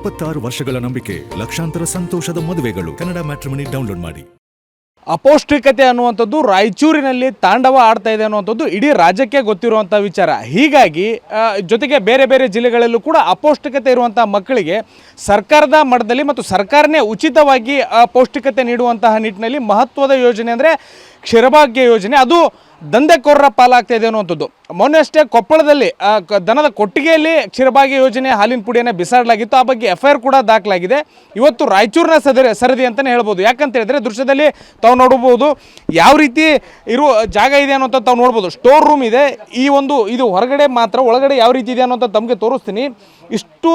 26 ವರ್ಷಗಳ ನಂಬಿಕೆ, ಲಕ್ಷಾಂತರ ಸಂತೋಷದ ಮದುವೆಗಳು. ಕನ್ನಡ ಮ್ಯಾಟ್ರಿಮನಿ ಡೌನ್ಲೋಡ್ ಮಾಡಿ. ಅಪೌಷ್ಟಿಕತೆ ಅನ್ನುವಂಥದ್ದು ರಾಯಚೂರಿನಲ್ಲಿ ತಾಂಡವ ಆಡ್ತಾ ಇದೆ ಅನ್ನುವಂಥದ್ದು ಇಡೀ ರಾಜ್ಯಕ್ಕೆ ಗೊತ್ತಿರುವಂಥ ವಿಚಾರ. ಹೀಗಾಗಿ ಜೊತೆಗೆ ಬೇರೆ ಬೇರೆ ಜಿಲ್ಲೆಗಳಲ್ಲೂ ಕೂಡ ಅಪೌಷ್ಟಿಕತೆ ಇರುವಂಥ ಮಕ್ಕಳಿಗೆ ಸರ್ಕಾರದ ಮಟ್ಟದಲ್ಲಿ ಮತ್ತು ಸರ್ಕಾರನೇ ಉಚಿತವಾಗಿ ಪೌಷ್ಟಿಕತೆ ನೀಡುವಂತಹ ನಿಟ್ಟಿನಲ್ಲಿ ಮಹತ್ವದ ಯೋಜನೆ ಅಂದರೆ ಕ್ಷೀರಭಾಗ್ಯ ಯೋಜನೆ. ಅದು ದಂಧೆಕೋರರ ಪಾಲಾಗ್ತಾ ಇದೆ ಅನ್ನುವಂಥದ್ದು. ಮೊನ್ನೆ ಅಷ್ಟೇ ಕೊಪ್ಪಳದಲ್ಲಿ ದನದ ಕೊಟ್ಟಿಗೆಯಲ್ಲಿ ಕ್ಷೀರಭಾಗ್ಯ ಯೋಜನೆ ಹಾಲಿನ ಪುಡಿಯನ್ನು ಬಿಸಾಡಲಾಗಿತ್ತು. ಆ ಬಗ್ಗೆ FIR ಕೂಡ ದಾಖಲಾಗಿದೆ. ಇವತ್ತು ರಾಯಚೂರಿನ ಸರದಿ ಅಂತಲೇ ಹೇಳ್ಬೋದು. ಯಾಕಂತ ಹೇಳಿದ್ರೆ ದೃಶ್ಯದಲ್ಲಿ ತಾವು ನೋಡ್ಬೋದು ಯಾವ ರೀತಿ ಇರುವ ಜಾಗ ಇದೆ ಅನ್ನೋಂಥದ್ದು ತಾವು ನೋಡ್ಬೋದು. ಸ್ಟೋರ್ ರೂಮ್ ಇದೆ. ಇದು ಹೊರಗಡೆ ಮಾತ್ರ, ಒಳಗಡೆ ಯಾವ ರೀತಿ ಇದೆ ಅನ್ನೋಂಥ ತಮಗೆ ತೋರಿಸ್ತೀನಿ. ಇಷ್ಟು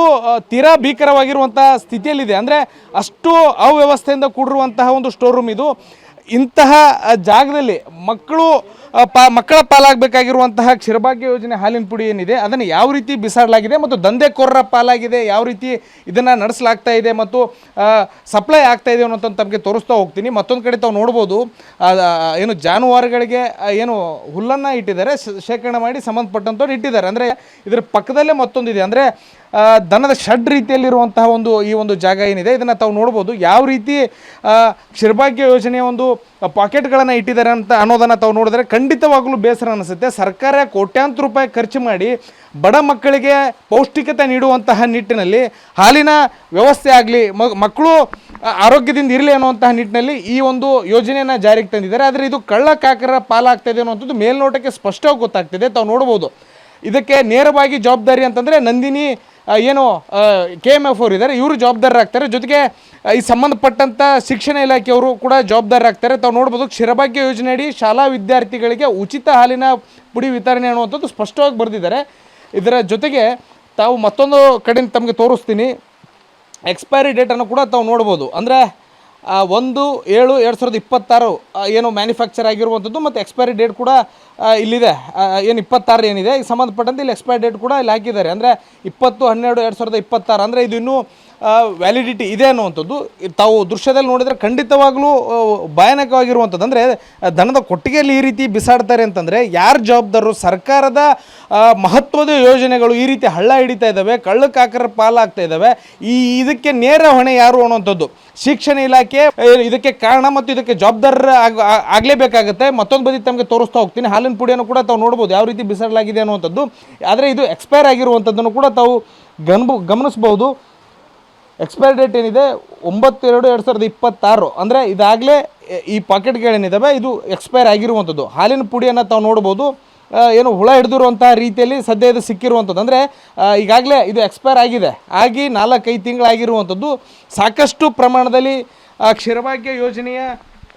ತೀರಾ ಭೀಕರವಾಗಿರುವಂಥ ಸ್ಥಿತಿಯಲ್ಲಿದೆ. ಅಂದರೆ ಅಷ್ಟು ಅವ್ಯವಸ್ಥೆಯಿಂದ ಕೂಡಿರುವಂತಹ ಒಂದು ಸ್ಟೋರ್ ರೂಮ್ ಇದು. ಇಂತಹ ಜಾಗದಲ್ಲಿ ಮಕ್ಕಳ ಪಾಲಾಗಬೇಕಾಗಿರುವಂತಹ ಕ್ಷೀರಭಾಗ್ಯ ಯೋಜನೆ ಹಾಲಿನ ಪುಡಿ ಏನಿದೆ ಅದನ್ನು ಯಾವ ರೀತಿ ಬಿಸಾಡಲಾಗಿದೆ ಮತ್ತು ದಂಧೆಕೋರರ ಪಾಲಾಗಿದೆ, ಯಾವ ರೀತಿ ಇದನ್ನು ನಡೆಸಲಾಗ್ತಾ ಇದೆ ಮತ್ತು ಸಪ್ಲೈ ಆಗ್ತಾ ಇದೆ ಅನ್ನೋಂಥ ತಮಗೆ ತೋರಿಸ್ತಾ ಹೋಗ್ತೀನಿ. ಮತ್ತೊಂದು ಕಡೆ ತಾವು ನೋಡ್ಬೋದು ಏನು ಜಾನುವಾರುಗಳಿಗೆ ಏನು ಹುಲ್ಲನ್ನು ಇಟ್ಟಿದ್ದಾರೆ, ಶೇಖರಣೆ ಮಾಡಿ ಸಂಬಂಧಪಟ್ಟಂಥವ್ರು ಇಟ್ಟಿದ್ದಾರೆ. ಅಂದರೆ ಇದರ ಪಕ್ಕದಲ್ಲೇ ಮತ್ತೊಂದಿದೆ, ಅಂದರೆ ದನದ ಶೆಡ್ ರೀತಿಯಲ್ಲಿರುವಂತಹ ಈ ಒಂದು ಜಾಗ ಏನಿದೆ ಇದನ್ನು ತಾವು ನೋಡ್ಬೋದು. ಯಾವ ರೀತಿ ಕ್ಷೀರಭಾಗ್ಯ ಯೋಜನೆಯ ಒಂದು ಪಾಕೆಟ್ಗಳನ್ನು ಇಟ್ಟಿದ್ದಾರೆ ಅಂತ ಅನ್ನೋದನ್ನು ತಾವು ನೋಡಿದ್ರೆ ಖಂಡಿತವಾಗಲೂ ಬೇಸರ ಅನಿಸುತ್ತೆ. ಸರ್ಕಾರ ಕೋಟ್ಯಾಂತರ ರೂಪಾಯಿ ಖರ್ಚು ಮಾಡಿ ಬಡ ಮಕ್ಕಳಿಗೆ ಪೌಷ್ಟಿಕತೆ ನೀಡುವಂತಹ ನಿಟ್ಟಿನಲ್ಲಿ ಹಾಲಿನ ವ್ಯವಸ್ಥೆ ಆಗಲಿ, ಮಕ್ಕಳು ಆರೋಗ್ಯದಿಂದ ಇರಲಿ ಅನ್ನುವಂತಹ ನಿಟ್ಟಿನಲ್ಲಿ ಈ ಒಂದು ಯೋಜನೆಯನ್ನು ಜಾರಿಗೆ ತಂದಿದ್ದಾರೆ. ಆದರೆ ಇದು ಕಳ್ಳಕಾಕರ ಪಾಲಾಗ್ತಾಯಿದೆ ಅನ್ನುವಂಥದ್ದು ಮೇಲ್ನೋಟಕ್ಕೆ ಸ್ಪಷ್ಟವಾಗಿ ಗೊತ್ತಾಗ್ತಿದೆ. ತಾವು ನೋಡ್ಬೋದು ಇದಕ್ಕೆ ನೇರವಾಗಿ ಜವಾಬ್ದಾರಿ ಅಂತಂದರೆ ನಂದಿನಿ ಏನು KMF ಅವರು ಇದ್ದಾರೆ, ಇವರು ಜವಾಬ್ದಾರರಾಗ್ತಾರೆ. ಜೊತೆಗೆ ಈ ಸಂಬಂಧಪಟ್ಟಂಥ ಶಿಕ್ಷಣ ಇಲಾಖೆಯವರು ಕೂಡ ಜವಾಬ್ದಾರರಾಗ್ತಾರೆ. ತಾವು ನೋಡ್ಬೋದು ಕ್ಷೀರಭಾಗ್ಯ ಯೋಜನೆಯಡಿ ಶಾಲಾ ವಿದ್ಯಾರ್ಥಿಗಳಿಗೆ ಉಚಿತ ಹಾಲಿನ ಪುಡಿ ವಿತರಣೆ ಅನ್ನುವಂಥದ್ದು ಸ್ಪಷ್ಟವಾಗಿ ಬರೆದಿದ್ದಾರೆ. ಇದರ ಜೊತೆಗೆ ತಾವು ಮತ್ತೊಂದು ಕಡೆ ತಮಗೆ ತೋರಿಸ್ತೀನಿ. ಎಕ್ಸ್ಪೈರಿ ಡೇಟನ್ನು ಕೂಡ ತಾವು ನೋಡ್ಬೋದು. ಅಂದರೆ 1/7/2026 ಏನು ಮ್ಯಾನುಫ್ಯಾಕ್ಚರ್ ಆಗಿರುವಂಥದ್ದು ಮತ್ತು ಎಕ್ಸ್ಪೈರಿ ಡೇಟ್ ಕೂಡ ಇಲ್ಲಿದೆ. ಏನು 26 ಏನಿದೆ ಈ ಸಂಬಂಧಪಟ್ಟಂತೆ ಇಲ್ಲಿ ಎಕ್ಸ್ಪೈರಿ ಡೇಟ್ ಕೂಡ ಇಲ್ಲಿ ಹಾಕಿದ್ದಾರೆ. ಅಂದರೆ 20/12/2026 ಅಂದರೆ ಇದು ಇನ್ನೂ ವ್ಯಾಲಿಡಿಟಿ ಇದೆ ಅನ್ನುವಂಥದ್ದು ತಾವು ದೃಶ್ಯದಲ್ಲಿ ನೋಡಿದರೆ ಖಂಡಿತವಾಗಲೂ ಭಯಾನಕವಾಗಿರುವಂಥದ್ದು. ಅಂದರೆ ದನದ ಕೊಟ್ಟಿಗೆಯಲ್ಲಿ ಈ ರೀತಿ ಬಿಸಾಡ್ತಾರೆ ಅಂತಂದರೆ ಯಾರು ಜವಾಬ್ದಾರರು? ಸರ್ಕಾರದ ಮಹತ್ವದ ಯೋಜನೆಗಳು ಈ ರೀತಿ ಹಳ್ಳ ಹಿಡಿತಾ ಇದ್ದಾವೆ, ಕಳ್ಳಕಾಕರ ಪಾಲಾಗ್ತಾ ಇದ್ದಾವೆ. ಇದಕ್ಕೆ ನೇರ ಹೊಣೆ ಯಾರು ಅನ್ನುವಂಥದ್ದು ಶಿಕ್ಷಣ ಇಲಾಖೆ ಇದಕ್ಕೆ ಕಾರಣ ಮತ್ತು ಇದಕ್ಕೆ ಜವಾಬ್ದಾರ ಆಗಲೇಬೇಕಾಗುತ್ತೆ. ಮತ್ತೊಂದು ಬದಿ ತಮಗೆ ತೋರಿಸ್ತಾ ಹೋಗ್ತೀನಿ. ಹಾಲಿನ ಪುಡಿಯನ್ನು ಕೂಡ ತಾವು ನೋಡ್ಬೋದು ಯಾವ ರೀತಿ ಬಿಸಾಡಲಾಗಿದೆ ಅನ್ನುವಂಥದ್ದು. ಆದರೆ ಇದು ಎಕ್ಸ್ಪೈರ್ ಆಗಿರುವಂಥದ್ದನ್ನು ಕೂಡ ತಾವು ಗಮನಿಸ್ಬೋದು. ಎಕ್ಸ್ಪೈರಿ ಡೇಟ್ ಏನಿದೆ 9/2/2026. ಅಂದರೆ ಇದಾಗಲೇ ಈ ಪಾಕೆಟ್ಗಳೇನಿದ್ದಾವೆ ಇದು ಎಕ್ಸ್ಪೈರ್ ಆಗಿರುವಂಥದ್ದು. ಹಾಲಿನ ಪುಡಿಯನ್ನು ತಾವು ನೋಡ್ಬೋದು ಏನು ಹುಳ ಹಿಡಿದಿರುವಂಥ ರೀತಿಯಲ್ಲಿ ಸದ್ಯ ಇದು ಸಿಕ್ಕಿರುವಂಥದ್ದು. ಅಂದರೆ ಈಗಾಗಲೇ ಇದು ಎಕ್ಸ್ಪೈರ್ ಆಗಿ 4-5 ತಿಂಗಳಾಗಿರುವಂಥದ್ದು. ಸಾಕಷ್ಟು ಪ್ರಮಾಣದಲ್ಲಿ ಕ್ಷೀರಭಾಗ್ಯ ಯೋಜನೆಯ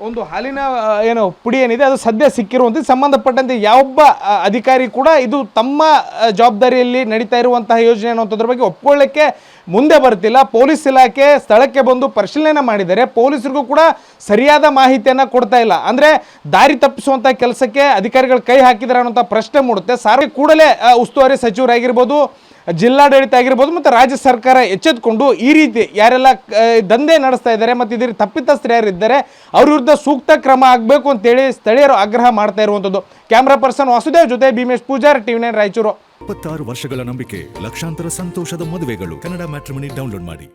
ಒಂದು ಹಾಲಿನ ಏನು ಪುಡಿ ಏನಿದೆ ಅದು ಸದ್ಯ ಸಿಕ್ಕಿರುವಂಥದ್ದು. ಸಂಬಂಧಪಟ್ಟಂತೆ ಯಾವೊಬ್ಬ ಅಧಿಕಾರಿ ಕೂಡ ಇದು ತಮ್ಮ ಜವಾಬ್ದಾರಿಯಲ್ಲಿ ನಡೀತಾ ಇರುವಂತಹ ಯೋಜನೆ ಅನ್ನುವಂಥದ್ರ ಬಗ್ಗೆ ಒಪ್ಕೊಳ್ಳೋಕ್ಕೆ ಮುಂದೆ ಬರ್ತಿಲ್ಲ. ಪೊಲೀಸ್ ಇಲಾಖೆ ಸ್ಥಳಕ್ಕೆ ಬಂದು ಪರಿಶೀಲನೆ ಮಾಡಿದ್ದಾರೆ. ಪೊಲೀಸರಿಗೂ ಕೂಡ ಸರಿಯಾದ ಮಾಹಿತಿಯನ್ನು ಕೊಡ್ತಾ ಇಲ್ಲ. ಅಂದರೆ ದಾರಿ ತಪ್ಪಿಸುವಂಥ ಕೆಲಸಕ್ಕೆ ಅಧಿಕಾರಿಗಳು ಕೈ ಹಾಕಿದ್ದಾರೆ ಅನ್ನೋಂಥ ಪ್ರಶ್ನೆ ಮೂಡುತ್ತೆ. ಸಾರಿಗೆ ಕೂಡಲೇ ಉಸ್ತುವಾರಿ ಸಚಿವರಾಗಿರ್ಬೋದು, ಜಿಲ್ಲಾಡಳಿತ ಆಗಿರ್ಬೋದು ಮತ್ತು ರಾಜ್ಯ ಸರ್ಕಾರ ಎಚ್ಚೆತ್ತುಕೊಂಡು ಈ ರೀತಿ ಯಾರೆಲ್ಲ ದಂಧೆ ನಡೆಸ್ತಾ ಇದ್ದಾರೆ ಮತ್ತು ಇದರ ತಪ್ಪಿತಸ್ಥರು ಯಾರಿದ್ದಾರೆ ಅವ್ರ ವಿರುದ್ಧ ಸೂಕ್ತ ಕ್ರಮ ಆಗಬೇಕು ಅಂತೇಳಿ ಸ್ಥಳೀಯರು ಆಗ್ರಹ ಮಾಡ್ತಾ ಇರುವಂಥದ್ದು. ಕ್ಯಾಮ್ರಾ ಪರ್ಸನ್ ವಾಸುದೇವ್ ಜೊತೆ ಭೀಮೇಶ್ ಪೂಜಾರ್, TV9 ರಾಯಚೂರು. 26 ವರ್ಷಗಳ ನಂಬಿಕೆ, ಲಕ್ಷಾಂತರ ಸಂತೋಷದ ಮದುವೆಗಳು. ಕನ್ನಡ ಮ್ಯಾಟ್ರಿಮನಿ ಡೌನ್ಲೋಡ್ ಮಾಡಿ.